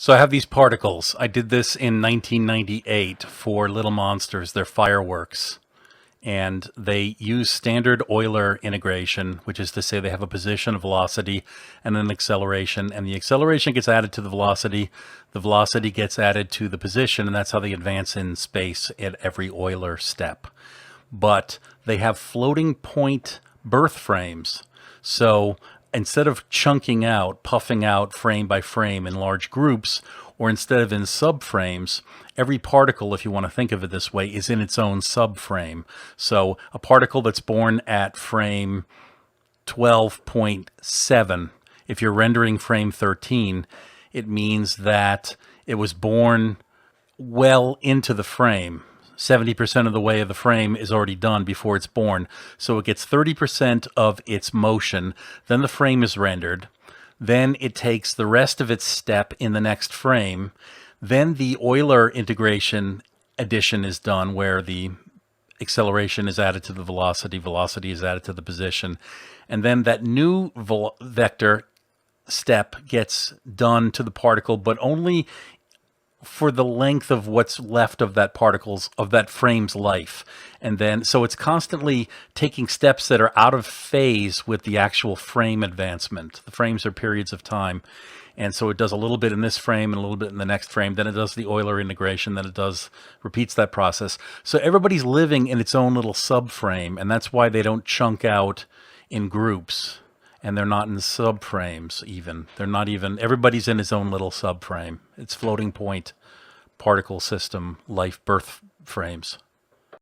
So I have these particles. I did this in 1998 for Little Monsters. They're fireworks. And they use standard Euler integration, which is to say they have a position, a velocity, and an acceleration. And the acceleration gets added to the velocity gets added to the position, and that's how they advance in space at every Euler step. But they have floating point birth frames. So instead of chunking out, puffing out frame by frame in large groups, or instead of in subframes, every particle, if you want to think of it this way, is in its own subframe. So a particle that's born at frame 12.7, if you're rendering frame 13, it means that it was born well into the frame. 70% of the way of the frame is already done before it's born. So it gets 30% of its motion. Then the frame is rendered. Then it takes the rest of its step in the next frame. Then the Euler integration addition is done, where the acceleration is added to the velocity, velocity is added to the position. And then that new vector step gets done to the particle, but only for the length of what's left of that frame's life. And then so it's constantly taking steps that are out of phase with the actual frame advancement. The frames are periods of time. And so it does a little bit in this frame and a little bit in the next frame. Then it does the Euler integration. Then repeats that process. So everybody's living in its own little subframe. And that's why they don't chunk out in groups. And they're not in subframes even. They're not even, everybody's in his own little subframe. It's floating point particle system life birth frames.